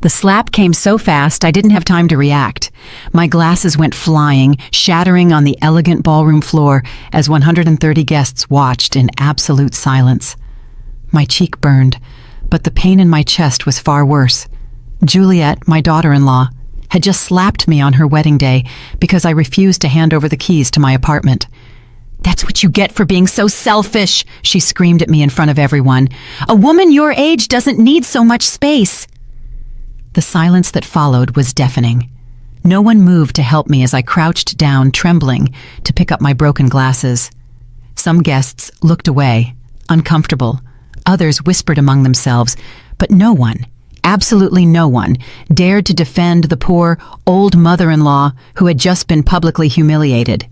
The slap came so fast I didn't have time to react. My glasses went flying, shattering on the elegant ballroom floor as 130 guests watched in absolute silence. My cheek burned, but the pain in my chest was far worse. Juliet, my daughter-in-law, had just slapped me on her wedding day because I refused to hand over the keys to my apartment. "That's what you get for being so selfish," she screamed at me in front of everyone. "A woman your age doesn't need so much space." The silence that followed was deafening. No one moved to help me as I crouched down, trembling, to pick up my broken glasses. Some guests looked away, uncomfortable. Others whispered among themselves, but no one, absolutely no one, dared to defend the poor, old mother-in-law who had just been publicly humiliated.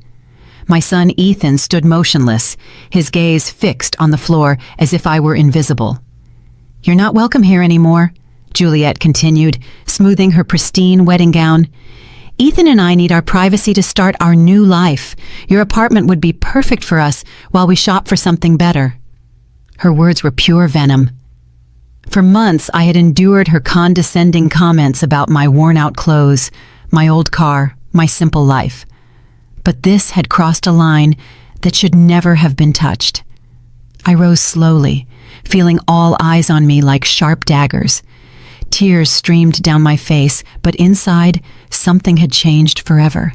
My son Ethan stood motionless, his gaze fixed on the floor as if I were invisible. "You're not welcome here anymore," Juliet continued, smoothing her pristine wedding gown. "Ethan and I need our privacy to start our new life. Your apartment would be perfect for us while we shop for something better." Her words were pure venom. For months, I had endured her condescending comments about my worn-out clothes, my old car, my simple life. But this had crossed a line that should never have been touched. I rose slowly, feeling all eyes on me like sharp daggers. Tears streamed down my face, but inside, something had changed forever.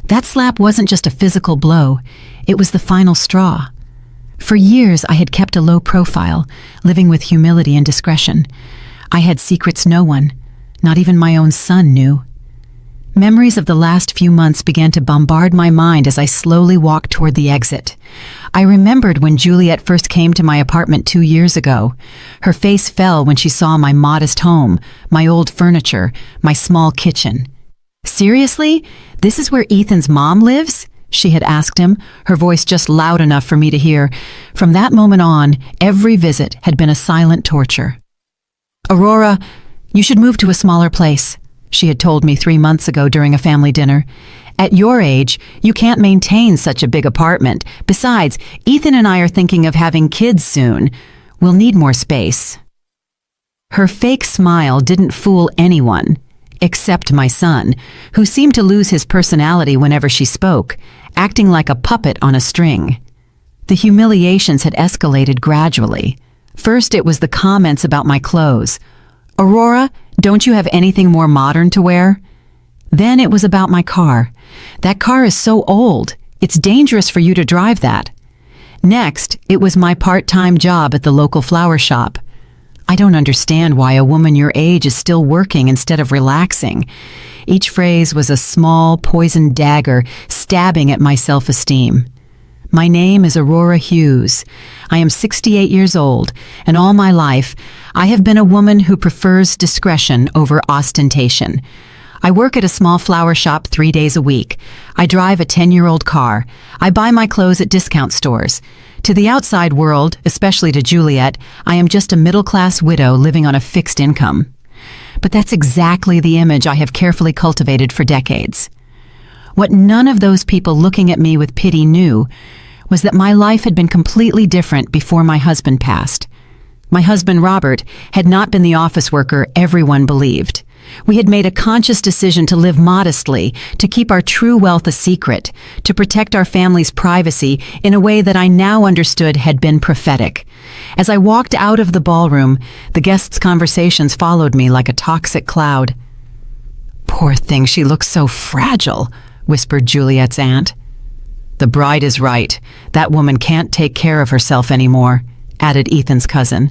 That slap wasn't just a physical blow, it was the final straw. For years, I had kept a low profile, living with humility and discretion. I had secrets no one, not even my own son, knew. Memories of the last few months began to bombard my mind as I slowly walked toward the exit. I remembered when Juliet first came to my apartment 2 years ago. Her face fell when she saw my modest home, my old furniture, my small kitchen. "Seriously? This is where Ethan's mom lives?" she had asked him, her voice just loud enough for me to hear. From that moment on, every visit had been a silent torture. "Aurora, you should move to a smaller place," she had told me 3 months ago during a family dinner. "At your age, you can't maintain such a big apartment. Besides, Ethan and I are thinking of having kids soon. We'll need more space." Her fake smile didn't fool anyone, except my son, who seemed to lose his personality whenever she spoke, acting like a puppet on a string. The humiliations had escalated gradually. First, it was the comments about my clothes. "Aurora, don't you have anything more modern to wear?" Then it was about my car. "That car is so old. It's dangerous for you to drive that." Next, it was my part-time job at the local flower shop. "I don't understand why a woman your age is still working instead of relaxing." Each phrase was a small, poisoned dagger stabbing at my self-esteem. My name is Aurora Hughes. I am 68 years old, and all my life, I have been a woman who prefers discretion over ostentation. I work at a small flower shop 3 days a week. I drive a 10-year-old car. I buy my clothes at discount stores. To the outside world, especially to Juliet, I am just a middle-class widow living on a fixed income. But that's exactly the image I have carefully cultivated for decades. What none of those people looking at me with pity knew was that my life had been completely different before my husband passed. My husband, Robert, had not been the office worker everyone believed. We had made a conscious decision to live modestly, to keep our true wealth a secret, to protect our family's privacy in a way that I now understood had been prophetic. As I walked out of the ballroom, the guests' conversations followed me like a toxic cloud. "Poor thing, she looks so fragile," whispered Juliet's aunt. "The bride is right. That woman can't take care of herself anymore," added Ethan's cousin.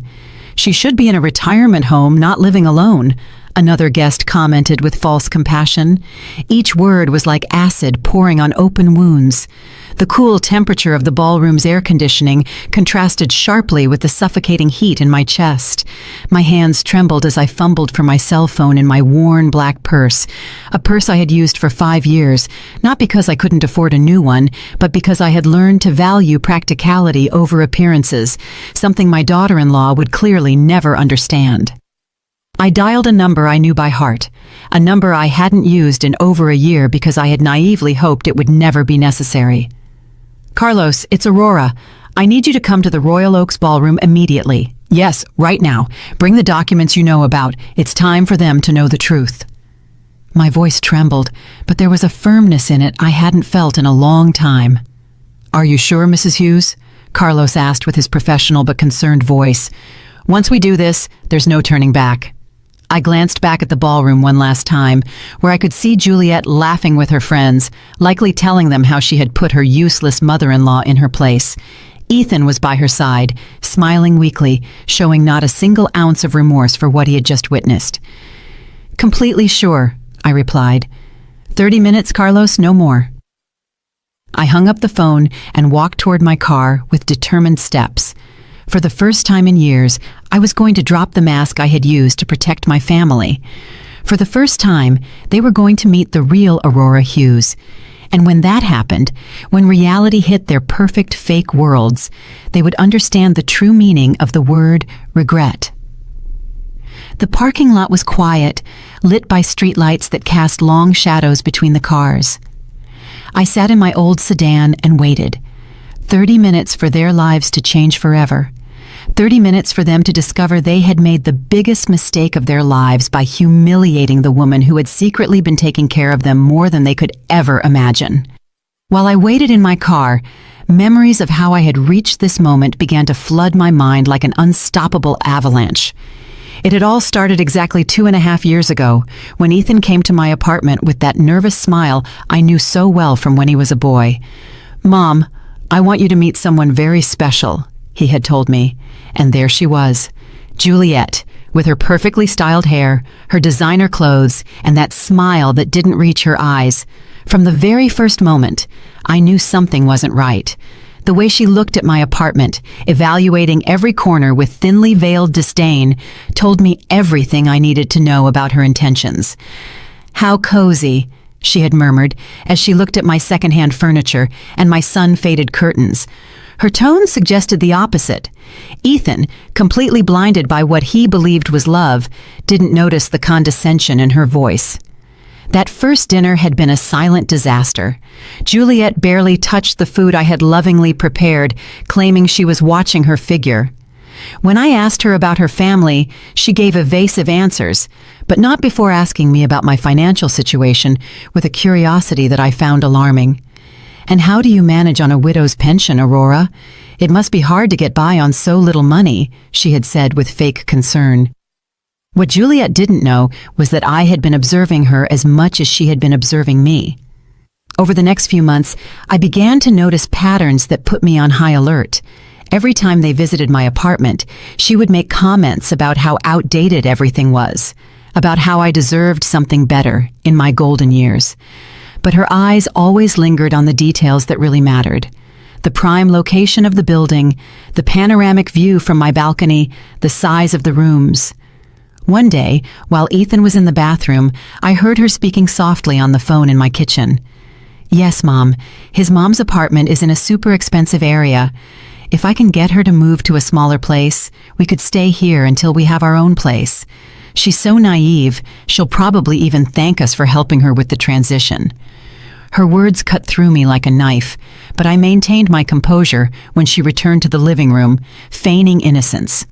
"She should be in a retirement home, not living alone," another guest commented with false compassion. Each word was like acid pouring on open wounds. The cool temperature of the ballroom's air conditioning contrasted sharply with the suffocating heat in my chest. My hands trembled as I fumbled for my cell phone in my worn black purse, a purse I had used for 5 years, not because I couldn't afford a new one, but because I had learned to value practicality over appearances, something my daughter-in-law would clearly never understand. I dialed a number I knew by heart, a number I hadn't used in over a year because I had naively hoped it would never be necessary. "Carlos, it's Aurora. I need you to come to the Royal Oaks Ballroom immediately," Yes, right now. Bring the documents you know about. It's time for them to know the truth. My voice trembled, but there was a firmness in it I hadn't felt in a long time. Are you sure, Mrs. Hughes? Carlos asked with his professional but concerned voice. Once we do this, there's no turning back. I glanced back at the ballroom one last time, where I could see Juliet laughing with her friends, likely telling them how she had put her useless mother-in-law in her place. Ethan was by her side, smiling weakly, showing not a single ounce of remorse for what he had just witnessed. Completely sure, I replied. 30 minutes, Carlos, no more. I hung up the phone and walked toward my car with determined steps. For the first time in years, I was going to drop the mask I had used to protect my family. For the first time, they were going to meet the real Aurora Hughes. And when that happened, when reality hit their perfect fake worlds, they would understand the true meaning of the word regret. The parking lot was quiet, lit by streetlights that cast long shadows between the cars. I sat in my old sedan and waited. 30 minutes for their lives to change forever. 30 minutes for them to discover they had made the biggest mistake of their lives by humiliating the woman who had secretly been taking care of them more than they could ever imagine. While I waited in my car, memories of how I had reached this moment began to flood my mind like an unstoppable avalanche. It had all started exactly 2.5 years ago, when Ethan came to my apartment with that nervous smile I knew so well from when he was a boy. "Mom, I want you to meet someone very special," he had told me. And there she was, Juliet, with her perfectly styled hair, her designer clothes, and that smile that didn't reach her eyes. From the very first moment, I knew something wasn't right. The way she looked at my apartment, evaluating every corner with thinly veiled disdain, told me everything I needed to know about her intentions. "How cozy," she had murmured as she looked at my secondhand furniture and my sun-faded curtains. Her tone suggested the opposite. Ethan, completely blinded by what he believed was love, didn't notice the condescension in her voice. That first dinner had been a silent disaster. Juliet barely touched the food I had lovingly prepared, claiming she was watching her figure. When I asked her about her family, she gave evasive answers, but not before asking me about my financial situation with a curiosity that I found alarming. "And how do you manage on a widow's pension, Aurora? It must be hard to get by on so little money," she had said with fake concern. What Juliet didn't know was that I had been observing her as much as she had been observing me. Over the next few months, I began to notice patterns that put me on high alert. Every time they visited my apartment, she would make comments about how outdated everything was, about how I deserved something better in my golden years. But her eyes always lingered on the details that really mattered. The prime location of the building, the panoramic view from my balcony, the size of the rooms. One day, while Ethan was in the bathroom, I heard her speaking softly on the phone in my kitchen. "Yes, Mom. His mom's apartment is in a super expensive area. If I can get her to move to a smaller place, we could stay here until we have our own place. She's so naive, she'll probably even thank us for helping her with the transition." Her words cut through me like a knife, but I maintained my composure when she returned to the living room, feigning innocence.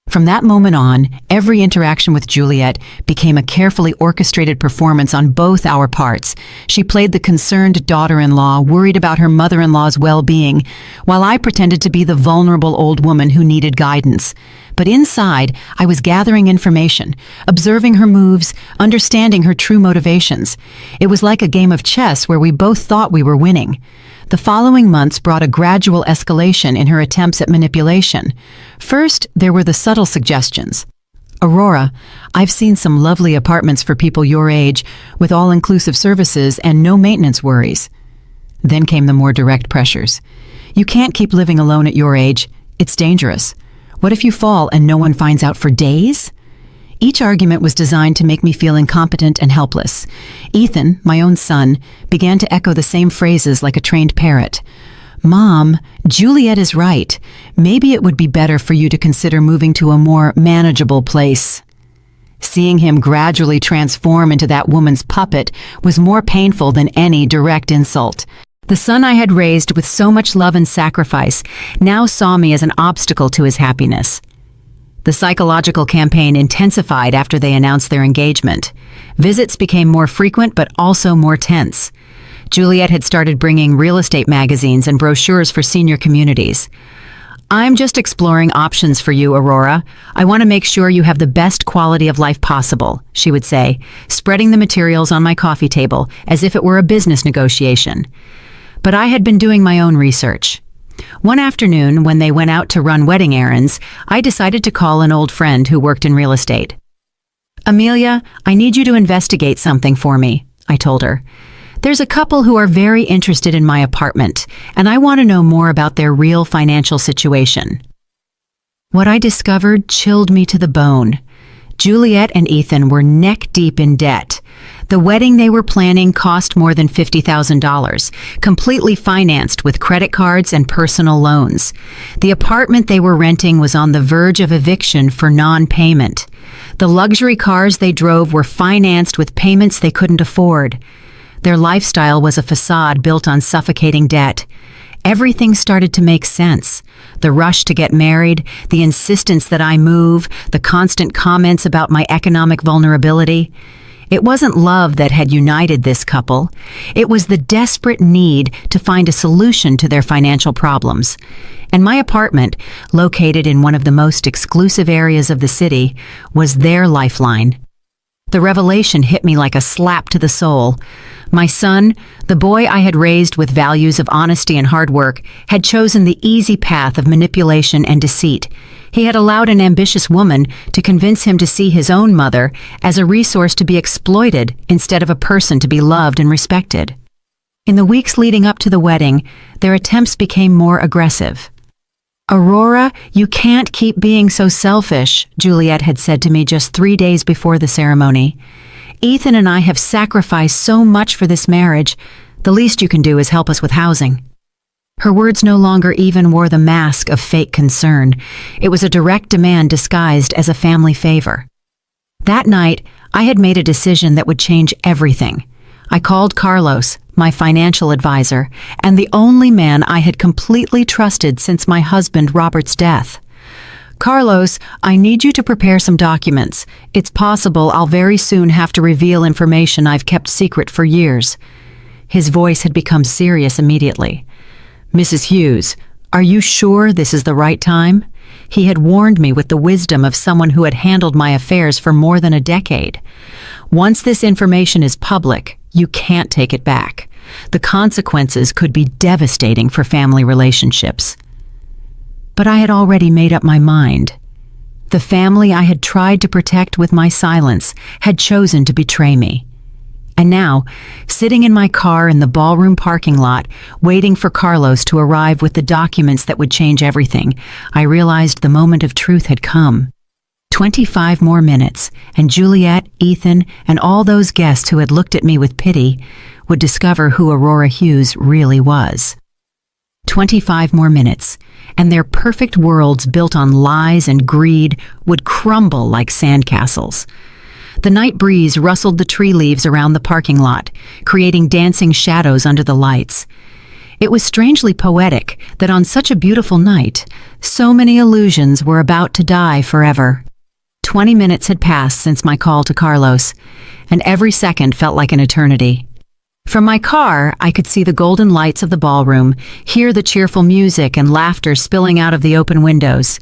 From that moment on, every interaction with Juliet became a carefully orchestrated performance on both our parts. She played the concerned daughter-in-law, worried about her mother-in-law's well-being, while I pretended to be the vulnerable old woman who needed guidance. But inside, I was gathering information, observing her moves, understanding her true motivations. It was like a game of chess where we both thought we were winning. The following months brought a gradual escalation in her attempts at manipulation. First, there were the subtle suggestions. "Aurora, I've seen some lovely apartments for people your age, with all-inclusive services and no maintenance worries." Then came the more direct pressures. "You can't keep living alone at your age. It's dangerous. What if you fall and no one finds out for days?" Each argument was designed to make me feel incompetent and helpless. Ethan, my own son, began to echo the same phrases like a trained parrot. "Mom, Juliet is right. Maybe it would be better for you to consider moving to a more manageable place." Seeing him gradually transform into that woman's puppet was more painful than any direct insult. The son I had raised with so much love and sacrifice now saw me as an obstacle to his happiness. The psychological campaign intensified after they announced their engagement. Visits became more frequent but also more tense. Juliet had started bringing real estate magazines and brochures for senior communities. "I'm just exploring options for you, Aurora. I want to make sure you have the best quality of life possible," she would say, spreading the materials on my coffee table as if it were a business negotiation. But I had been doing my own research. One afternoon, when they went out to run wedding errands, I decided to call an old friend who worked in real estate. "Amelia, I need you to investigate something for me," I told her. "There's a couple who are very interested in my apartment, and I want to know more about their real financial situation." What I discovered chilled me to the bone. Juliet and Ethan were neck-deep in debt. The wedding they were planning cost more than $50,000, completely financed with credit cards and personal loans. The apartment they were renting was on the verge of eviction for non-payment. The luxury cars they drove were financed with payments they couldn't afford. Their lifestyle was a facade built on suffocating debt. Everything started to make sense. The rush to get married, the insistence that I move, the constant comments about my economic vulnerability. It wasn't love that had united this couple. It was the desperate need to find a solution to their financial problems. And my apartment, located in one of the most exclusive areas of the city, was their lifeline. The revelation hit me like a slap to the soul. My son, the boy I had raised with values of honesty and hard work, had chosen the easy path of manipulation and deceit. He had allowed an ambitious woman to convince him to see his own mother as a resource to be exploited instead of a person to be loved and respected. In the weeks leading up to the wedding, their attempts became more aggressive. "Aurora, you can't keep being so selfish," Juliet had said to me just 3 days before the ceremony. "Ethan and I have sacrificed so much for this marriage. The least you can do is help us with housing." Her words no longer even wore the mask of fake concern. It was a direct demand disguised as a family favor. That night, I had made a decision that would change everything. I called Carlos, my financial advisor, and the only man I had completely trusted since my husband Robert's death. "Carlos, I need you to prepare some documents. It's possible I'll very soon have to reveal information I've kept secret for years." His voice had become serious immediately. "Mrs. Hughes, are you sure this is the right time?" He had warned me with the wisdom of someone who had handled my affairs for more than a decade. "Once this information is public, you can't take it back. The consequences could be devastating for family relationships." But I had already made up my mind. The family I had tried to protect with my silence had chosen to betray me. And now, sitting in my car in the ballroom parking lot, waiting for Carlos to arrive with the documents that would change everything, I realized the moment of truth had come. 25 more minutes, and Juliet, Ethan, and all those guests who had looked at me with pity would discover who Aurora Hughes really was. 25 more minutes, and their perfect worlds built on lies and greed would crumble like sandcastles. The night breeze rustled the tree leaves around the parking lot, creating dancing shadows under the lights. It was strangely poetic that on such a beautiful night, so many illusions were about to die forever. 20 minutes had passed since my call to Carlos, and every second felt like an eternity. From my car, I could see the golden lights of the ballroom, hear the cheerful music and laughter spilling out of the open windows.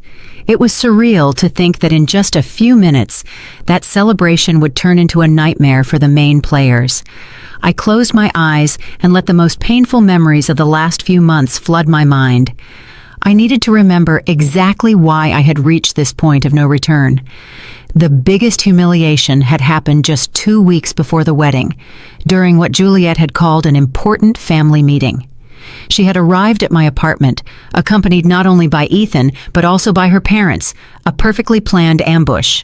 It was surreal to think that in just a few minutes, that celebration would turn into a nightmare for the main players. I closed my eyes and let the most painful memories of the last few months flood my mind. I needed to remember exactly why I had reached this point of no return. The biggest humiliation had happened just 2 weeks before the wedding, during what Juliet had called an important family meeting. She had arrived at my apartment, accompanied not only by Ethan, but also by her parents, a perfectly planned ambush.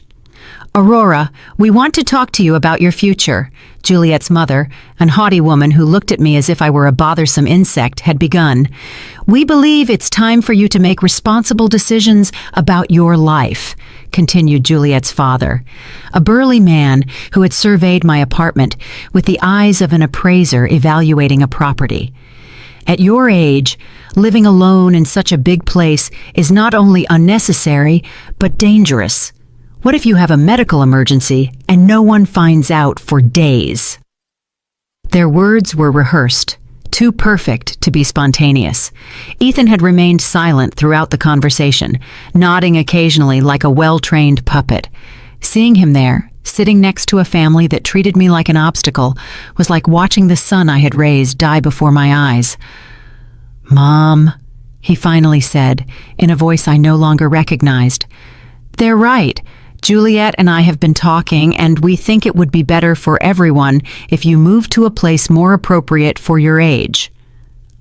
"Aurora, we want to talk to you about your future," Juliet's mother, an haughty woman who looked at me as if I were a bothersome insect, had begun. "We believe it's time for you to make responsible decisions about your life," continued Juliet's father, a burly man who had surveyed my apartment with the eyes of an appraiser evaluating a property. At your age, living alone in such a big place is not only unnecessary, but dangerous. What if you have a medical emergency and no one finds out for days?" Their words were rehearsed, too perfect to be spontaneous. Ethan had remained silent throughout the conversation, nodding occasionally like a well-trained puppet. Seeing him there, sitting next to a family that treated me like an obstacle, was like watching the son I had raised die before my eyes. "Mom," he finally said, in a voice I no longer recognized. "They're right. Juliet and I have been talking, and we think it would be better for everyone if you moved to a place more appropriate for your age."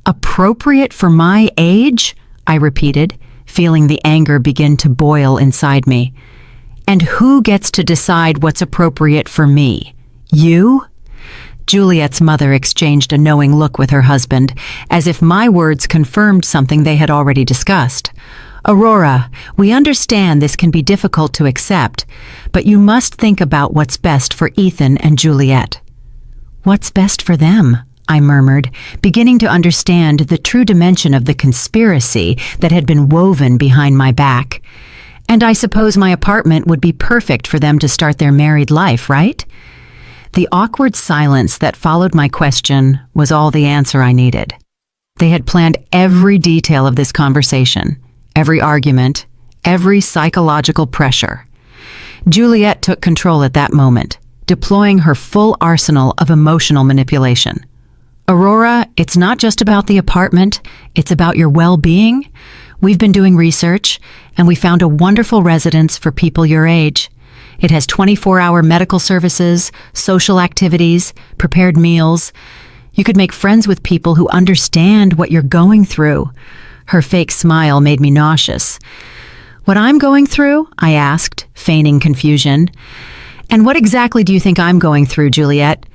"Appropriate for my age?" I repeated, feeling the anger begin to boil inside me. "And who gets to decide what's appropriate for me? You?" Juliet's mother exchanged a knowing look with her husband, as if my words confirmed something they had already discussed. "Aurora, we understand this can be difficult to accept, but you must think about what's best for Ethan and Juliet." "What's best for them?" I murmured, beginning to understand the true dimension of the conspiracy that had been woven behind my back. "And I suppose my apartment would be perfect for them to start their married life, right?" The awkward silence that followed my question was all the answer I needed. They had planned every detail of this conversation, every argument, every psychological pressure. Juliet took control at that moment, deploying her full arsenal of emotional manipulation. "Aurora, it's not just about the apartment, it's about your well-being. We've been doing research, and we found a wonderful residence for people your age. It has 24-hour medical services, social activities, prepared meals. You could make friends with people who understand what you're going through." Her fake smile made me nauseous. "What I'm going through?" I asked, feigning confusion. "And what exactly do you think I'm going through, Juliet?"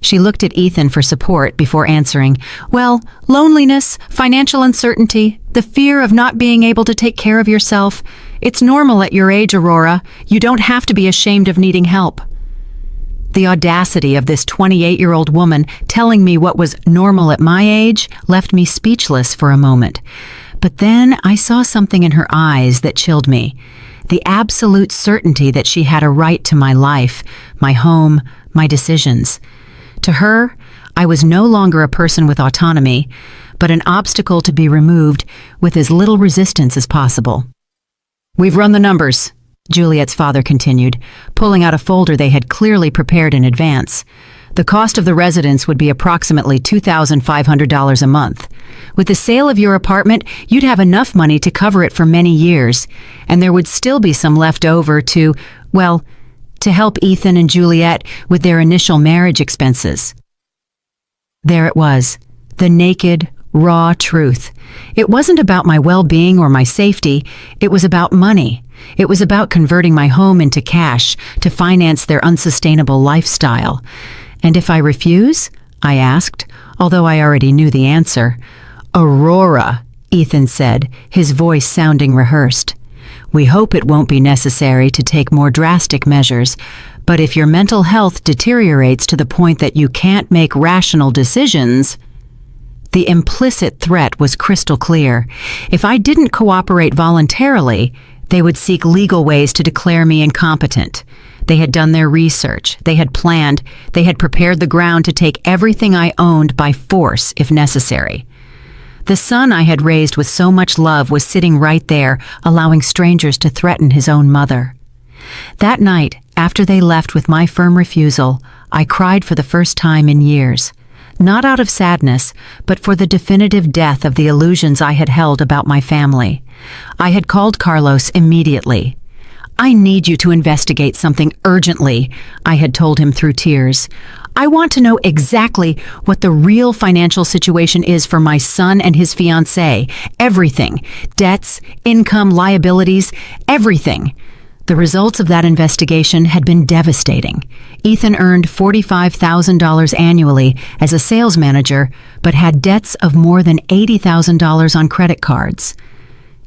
She looked at Ethan for support before answering. "Well, loneliness, financial uncertainty, the fear of not being able to take care of yourself. It's normal at your age, Aurora. You don't have to be ashamed of needing help." The audacity of this 28-year-old woman telling me what was normal at my age left me speechless for a moment. But then I saw something in her eyes that chilled me. The absolute certainty that she had a right to my life, my home, my decisions. To her, I was no longer a person with autonomy, but an obstacle to be removed with as little resistance as possible. "We've run the numbers," Juliet's father continued, pulling out a folder they had clearly prepared in advance. "The cost of the residence would be approximately $2,500 a month. With the sale of your apartment, you'd have enough money to cover it for many years, and there would still be some left over to, well, to help Ethan and Juliet with their initial marriage expenses." There it was, the naked, raw truth. It wasn't about my well-being or my safety, it was about money. It was about converting my home into cash to finance their unsustainable lifestyle. "And if I refuse?" I asked, although I already knew the answer. "Aurora," Ethan said, his voice sounding rehearsed. "We hope it won't be necessary to take more drastic measures, but if your mental health deteriorates to the point that you can't make rational decisions..." The implicit threat was crystal clear. If I didn't cooperate voluntarily, they would seek legal ways to declare me incompetent. They had done their research, they had planned, they had prepared the ground to take everything I owned by force if necessary. The son I had raised with so much love was sitting right there, allowing strangers to threaten his own mother. That night, after they left with my firm refusal, I cried for the first time in years. Not out of sadness, but for the definitive death of the illusions I had held about my family. I had called Carlos immediately. "I need you to investigate something urgently," I had told him through tears. "I want to know exactly what the real financial situation is for my son and his fiancée. Everything. Debts, income, liabilities, everything." The results of that investigation had been devastating. Ethan earned $45,000 annually as a sales manager, but had debts of more than $80,000 on credit cards.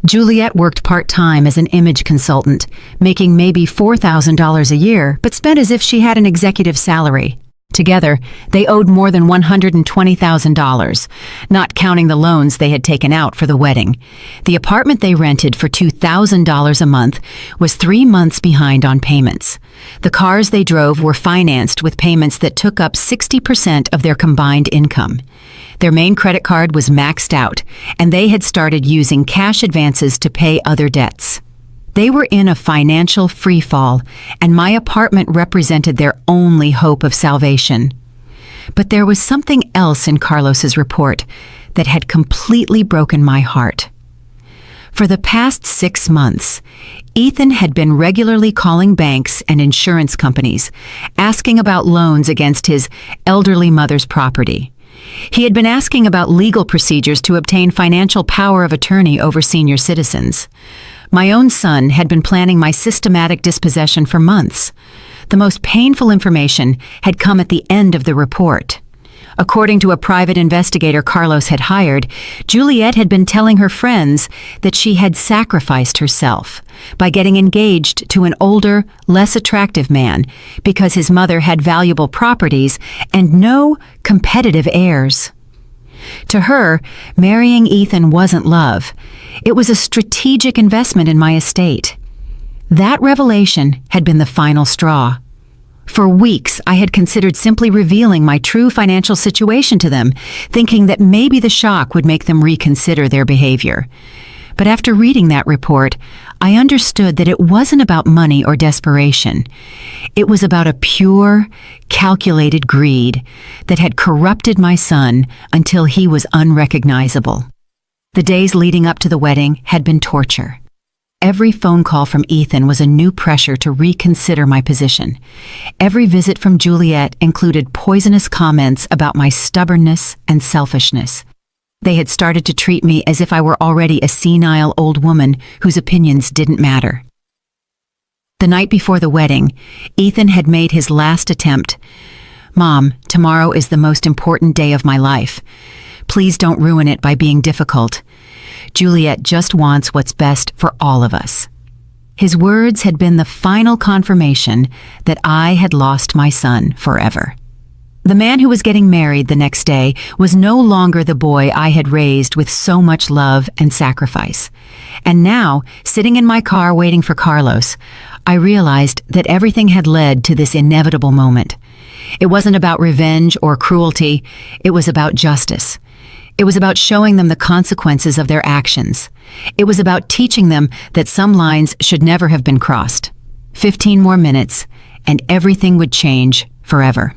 Juliet worked part-time as an image consultant, making maybe $4,000 a year, but spent as if she had an executive salary. Together, they owed more than $120,000, not counting the loans they had taken out for the wedding. The apartment they rented for $2,000 a month was 3 months behind on payments. The cars they drove were financed with payments that took up 60% of their combined income. Their main credit card was maxed out, and they had started using cash advances to pay other debts. They were in a financial freefall, and my apartment represented their only hope of salvation. But there was something else in Carlos's report that had completely broken my heart. For the past 6 months, Ethan had been regularly calling banks and insurance companies, asking about loans against his elderly mother's property. He had been asking about legal procedures to obtain financial power of attorney over senior citizens. My own son had been planning my systematic dispossession for months. The most painful information had come at the end of the report. According to a private investigator Carlos had hired, Juliet had been telling her friends that she had sacrificed herself by getting engaged to an older, less attractive man because his mother had valuable properties and no competitive heirs. To her, marrying Ethan wasn't love. It was a strategic investment in my estate. That revelation had been the final straw. For weeks, I had considered simply revealing my true financial situation to them, thinking that maybe the shock would make them reconsider their behavior. But after reading that report, I understood that it wasn't about money or desperation. It was about a pure, calculated greed that had corrupted my son until he was unrecognizable. The days leading up to the wedding had been torture. Every phone call from Ethan was a new pressure to reconsider my position. Every visit from Juliet included poisonous comments about my stubbornness and selfishness. They had started to treat me as if I were already a senile old woman whose opinions didn't matter. The night before the wedding, Ethan had made his last attempt. "Mom, tomorrow is the most important day of my life. Please don't ruin it by being difficult. Juliet just wants what's best for all of us." His words had been the final confirmation that I had lost my son forever. The man who was getting married the next day was no longer the boy I had raised with so much love and sacrifice. And now, sitting in my car waiting for Carlos, I realized that everything had led to this inevitable moment. It wasn't about revenge or cruelty, it was about justice. It was about showing them the consequences of their actions. It was about teaching them that some lines should never have been crossed. 15 more minutes, and everything would change forever.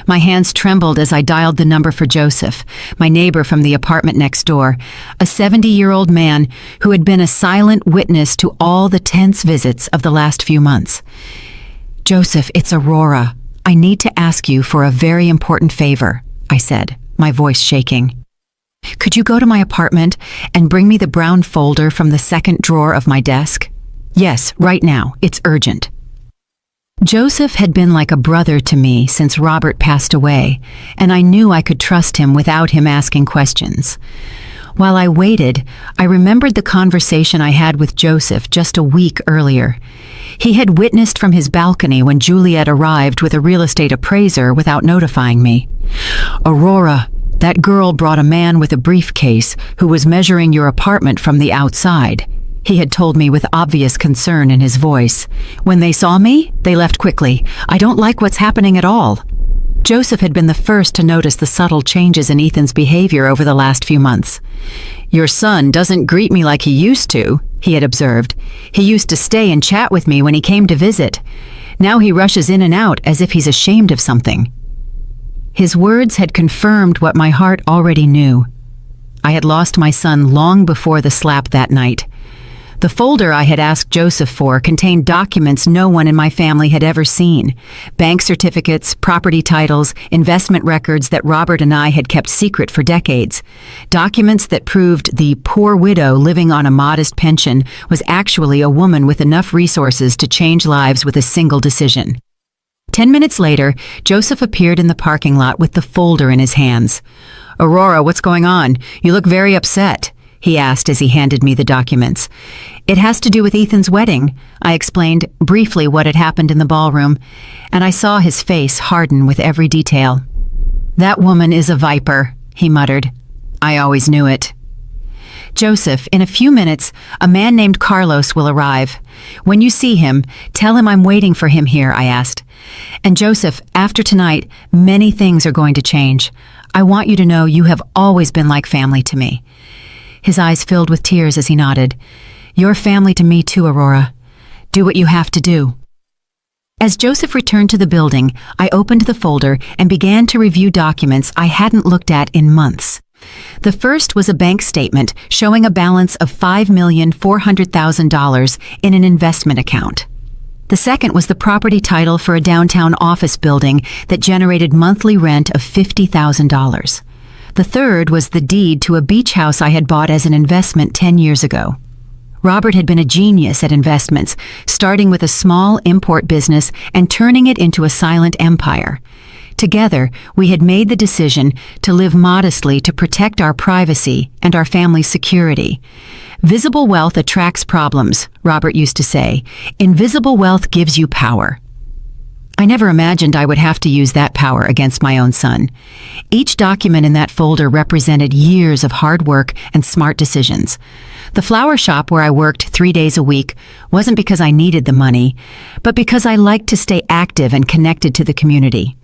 My hands trembled as I dialed the number for Joseph, my neighbor from the apartment next door, a 70-year-old man who had been a silent witness to all the tense visits of the last few months. "Joseph, it's Aurora. I need to ask you for a very important favor," I said, my voice shaking. "Could you go to my apartment and bring me the brown folder from the second drawer of my desk?" "Yes, right now. It's urgent." Joseph had been like a brother to me since Robert passed away, and I knew I could trust him without him asking questions. While I waited, I remembered the conversation I had with Joseph just a week earlier. He had witnessed from his balcony when Juliet arrived with a real estate appraiser without notifying me. "Aurora, that girl brought a man with a briefcase who was measuring your apartment from the outside," he had told me with obvious concern in his voice. "When they saw me, they left quickly. I don't like what's happening at all." Joseph had been the first to notice the subtle changes in Ethan's behavior over the last few months. "Your son doesn't greet me like he used to," he had observed. "He used to stay and chat with me when he came to visit. Now he rushes in and out as if he's ashamed of something." His words had confirmed what my heart already knew. I had lost my son long before the slap that night. The folder I had asked Joseph for contained documents no one in my family had ever seen. Bank certificates, property titles, investment records that Robert and I had kept secret for decades. Documents that proved the poor widow living on a modest pension was actually a woman with enough resources to change lives with a single decision. 10 minutes later, Joseph appeared in the parking lot with the folder in his hands. "Aurora, what's going on? You look very upset." he asked as he handed me the documents. It has to do with Ethan's wedding. I explained briefly what had happened in the ballroom, and I saw his face harden with every detail. That woman is a viper, he muttered. I always knew it. Joseph, in a few minutes, a man named Carlos will arrive. When you see him, tell him I'm waiting for him here, I asked. And Joseph, after tonight, many things are going to change. I want you to know you have always been like family to me. His eyes filled with tears as he nodded. You're family to me too, Aurora. Do what you have to do. As Joseph returned to the building, I opened the folder and began to review documents I hadn't looked at in months. The first was a bank statement showing a balance of $5,400,000 in an investment account. The second was the property title for a downtown office building that generated monthly rent of $50,000. The third was the deed to a beach house I had bought as an investment 10 years ago. Robert had been a genius at investments, starting with a small import business and turning it into a silent empire. Together, we had made the decision to live modestly to protect our privacy and our family's security. Visible wealth attracts problems, Robert used to say. Invisible wealth gives you power. I never imagined I would have to use that power against my own son. Each document in that folder represented years of hard work and smart decisions. The flower shop where I worked 3 days a week wasn't because I needed the money, but because I liked to stay active and connected to the community.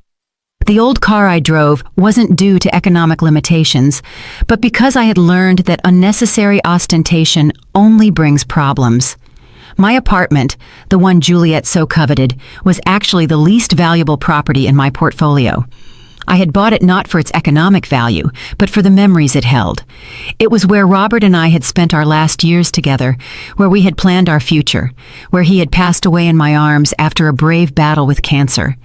The old car I drove wasn't due to economic limitations, but because I had learned that unnecessary ostentation only brings problems. My apartment, the one Juliet so coveted, was actually the least valuable property in my portfolio. I had bought it not for its economic value, but for the memories it held. It was where Robert and I had spent our last years together, where we had planned our future, where he had passed away in my arms after a brave battle with cancer.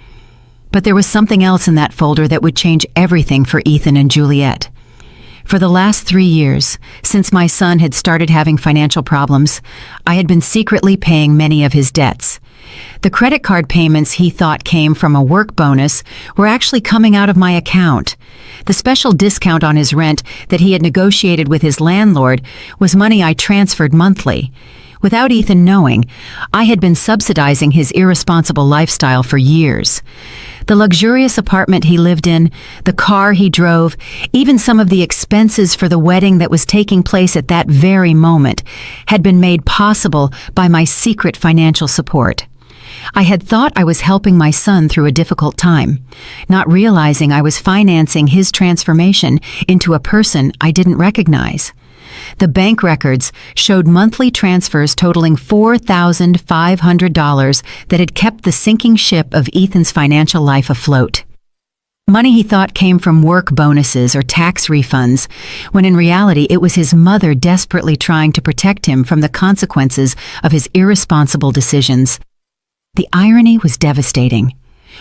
But there was something else in that folder that would change everything for Ethan and Juliet. For the last 3 years, since my son had started having financial problems, I had been secretly paying many of his debts. The credit card payments he thought came from a work bonus were actually coming out of my account. The special discount on his rent that he had negotiated with his landlord was money I transferred monthly. Without Ethan knowing, I had been subsidizing his irresponsible lifestyle for years. The luxurious apartment he lived in, the car he drove, even some of the expenses for the wedding that was taking place at that very moment had been made possible by my secret financial support. I had thought I was helping my son through a difficult time, not realizing I was financing his transformation into a person I didn't recognize. The bank records showed monthly transfers totaling $4,500 that had kept the sinking ship of Ethan's financial life afloat. Money he thought came from work bonuses or tax refunds, when in reality it was his mother desperately trying to protect him from the consequences of his irresponsible decisions. The irony was devastating.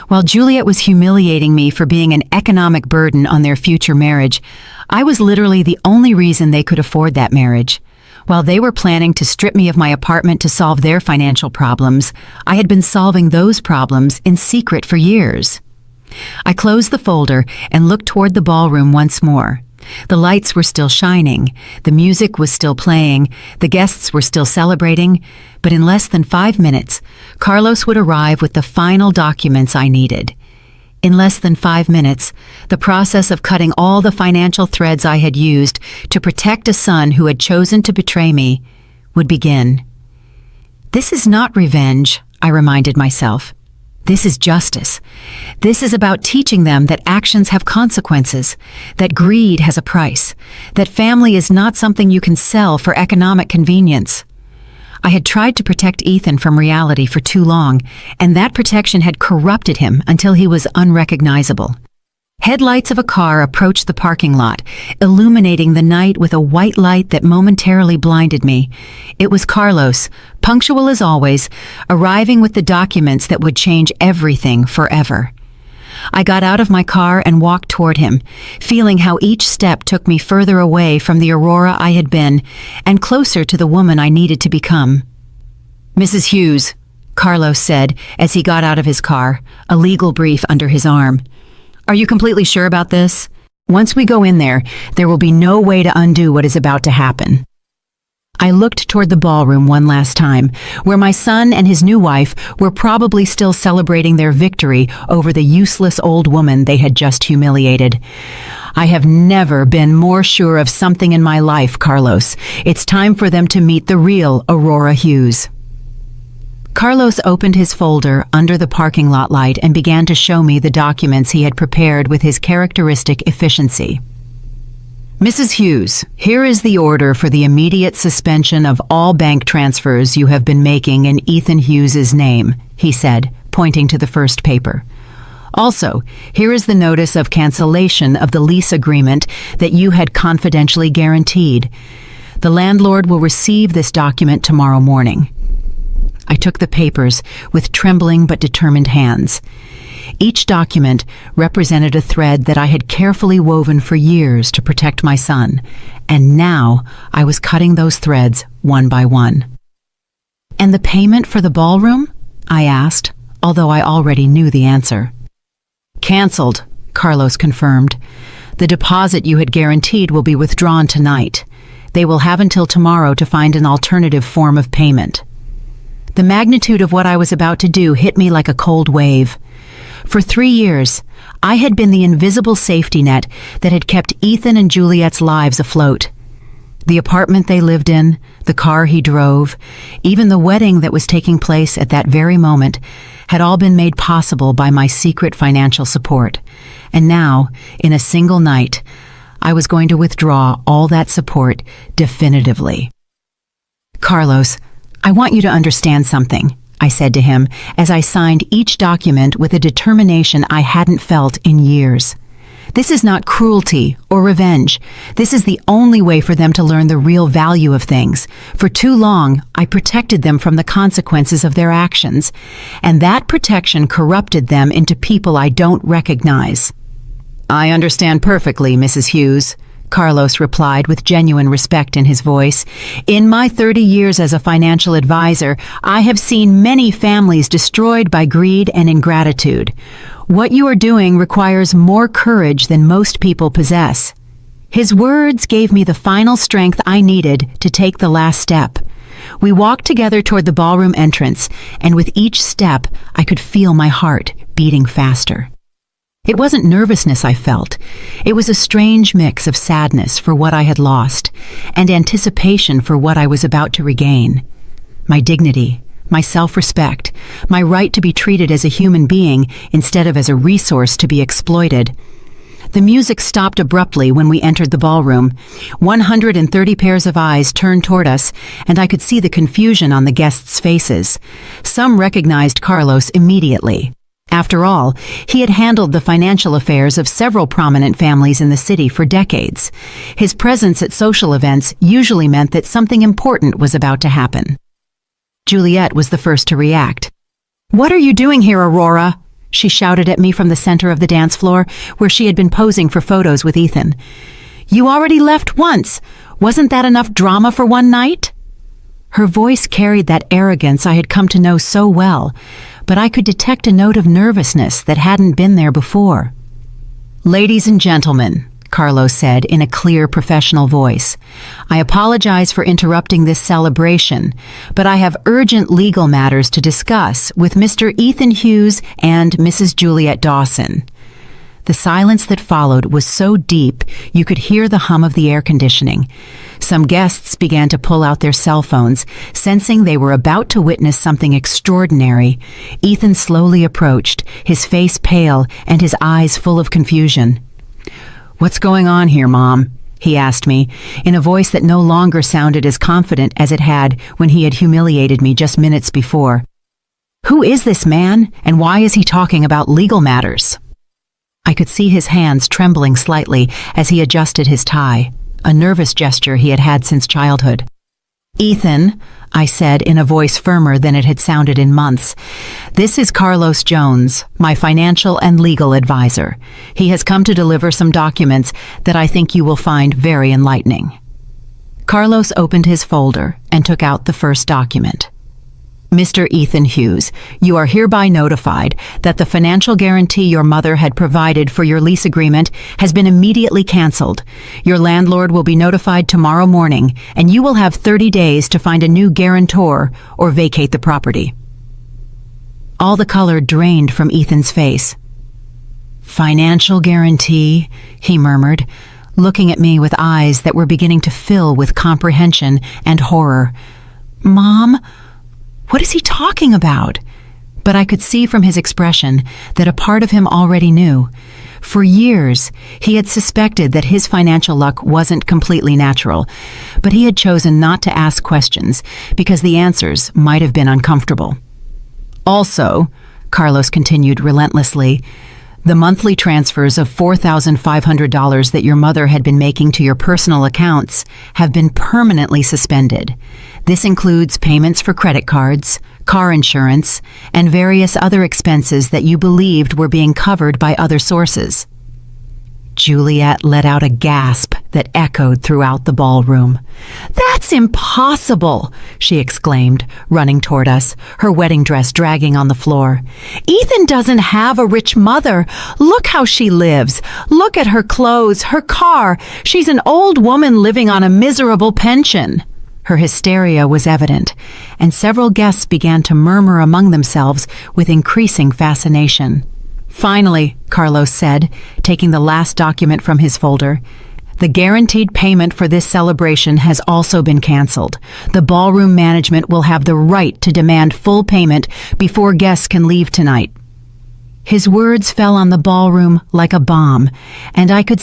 While Juliet was humiliating me for being an economic burden on their future marriage, I was literally the only reason they could afford that marriage. While they were planning to strip me of my apartment to solve their financial problems, I had been solving those problems in secret for years. I closed the folder and looked toward the ballroom once more. The lights were still shining, the music was still playing, the guests were still celebrating, but in less than 5 minutes, Carlos would arrive with the final documents I needed. In less than 5 minutes, the process of cutting all the financial threads I had used to protect a son who had chosen to betray me would begin. This is not revenge, I reminded myself. This is justice. This is about teaching them that actions have consequences, that greed has a price, that family is not something you can sell for economic convenience. I had tried to protect Ethan from reality for too long, and that protection had corrupted him until he was unrecognizable. Headlights of a car approached the parking lot, illuminating the night with a white light that momentarily blinded me. It was Carlos, punctual as always, arriving with the documents that would change everything forever. I got out of my car and walked toward him, feeling how each step took me further away from the Aurora I had been and closer to the woman I needed to become. "Mrs. Hughes," Carlos said as he got out of his car, a legal brief under his arm. "Are you completely sure about this?" Once we go in there, there will be no way to undo what is about to happen. I looked toward the ballroom one last time, where my son and his new wife were probably still celebrating their victory over the useless old woman they had just humiliated. I have never been more sure of something in my life, Carlos. It's time for them to meet the real Aurora Hughes. Carlos opened his folder under the parking lot light and began to show me the documents he had prepared with his characteristic efficiency. Mrs. Hughes, here is the order for the immediate suspension of all bank transfers you have been making in Ethan Hughes's name, he said, pointing to the first paper. Also, here is the notice of cancellation of the lease agreement that you had confidentially guaranteed. The landlord will receive this document tomorrow morning. I took the papers with trembling but determined hands. Each document represented a thread that I had carefully woven for years to protect my son, and now I was cutting those threads one by one. "And the payment for the ballroom?" I asked, although I already knew the answer. "Cancelled," Carlos confirmed. "The deposit you had guaranteed will be withdrawn tonight. They will have until tomorrow to find an alternative form of payment." The magnitude of what I was about to do hit me like a cold wave. For 3 years, I had been the invisible safety net that had kept Ethan and Juliet's lives afloat. The apartment they lived in, the car he drove, even the wedding that was taking place at that very moment had all been made possible by my secret financial support. And now, in a single night, I was going to withdraw all that support definitively. "Carlos, I want you to understand something," I said to him as I signed each document with a determination I hadn't felt in years. "This is not cruelty or revenge. This is the only way for them to learn the real value of things. For too long, I protected them from the consequences of their actions, and that protection corrupted them into people I don't recognize." "I understand perfectly, Mrs. Hughes," Carlos replied with genuine respect in his voice. "In my 30 years as a financial advisor, I have seen many families destroyed by greed and ingratitude. What you are doing requires more courage than most people possess." His words gave me the final strength I needed to take the last step. We walked together toward the ballroom entrance, and with each step, I could feel my heart beating faster. It wasn't nervousness I felt. It was a strange mix of sadness for what I had lost and anticipation for what I was about to regain. My dignity, my self-respect, my right to be treated as a human being instead of as a resource to be exploited. The music stopped abruptly when we entered the ballroom. 130 pairs of eyes turned toward us, and I could see the confusion on the guests' faces. Some recognized Carlos immediately. After all, he had handled the financial affairs of several prominent families in the city for decades. His presence at social events usually meant that something important was about to happen. Juliet was the first to react. "What are you doing here, Aurora?" she shouted at me from the center of the dance floor, where she had been posing for photos with Ethan. "You already left once. Wasn't that enough drama for one night?" Her voice carried that arrogance I had come to know so well, but I could detect a note of nervousness that hadn't been there before. "Ladies and gentlemen," Carlos said in a clear professional voice, "I apologize for interrupting this celebration, but I have urgent legal matters to discuss with Mr. Ethan Hughes and Mrs. Juliet Dawson." The silence that followed was so deep you could hear the hum of the air conditioning. Some guests began to pull out their cell phones, sensing they were about to witness something extraordinary. Ethan slowly approached, his face pale and his eyes full of confusion. "What's going on here, Mom?" he asked me, in a voice that no longer sounded as confident as it had when he had humiliated me just minutes before. "Who is this man, and why is he talking about legal matters?" I could see his hands trembling slightly as he adjusted his tie, a nervous gesture he had had since childhood. "Ethan," I said in a voice firmer than it had sounded in months, "this is Carlos Jones, my financial and legal advisor. He has come to deliver some documents that I think you will find very enlightening." Carlos opened his folder and took out the first document. Mr. Ethan Hughes, you are hereby notified that the financial guarantee your mother had provided for your lease agreement has been immediately canceled. Your landlord will be notified tomorrow morning, and you will have 30 days to find a new guarantor or vacate the property. All the color drained from Ethan's face. Financial guarantee, he murmured, looking at me with eyes that were beginning to fill with comprehension and horror. Mom? What is he talking about? But I could see from his expression that a part of him already knew. For years, he had suspected that his financial luck wasn't completely natural, but he had chosen not to ask questions because the answers might have been uncomfortable. Also, Carlos continued relentlessly, the monthly transfers of $4,500 that your mother had been making to your personal accounts have been permanently suspended. This includes payments for credit cards, car insurance, and various other expenses that you believed were being covered by other sources. Juliet let out a gasp that echoed throughout the ballroom. That's impossible, she exclaimed, running toward us, her wedding dress dragging on the floor. Ethan doesn't have a rich mother. Look how she lives. Look at her clothes, her car. She's an old woman living on a miserable pension. Her hysteria was evident, and several guests began to murmur among themselves with increasing fascination. Finally, Carlos said, taking the last document from his folder, the guaranteed payment for this celebration has also been canceled. The ballroom management will have the right to demand full payment before guests can leave tonight. His words fell on the ballroom like a bomb, and I could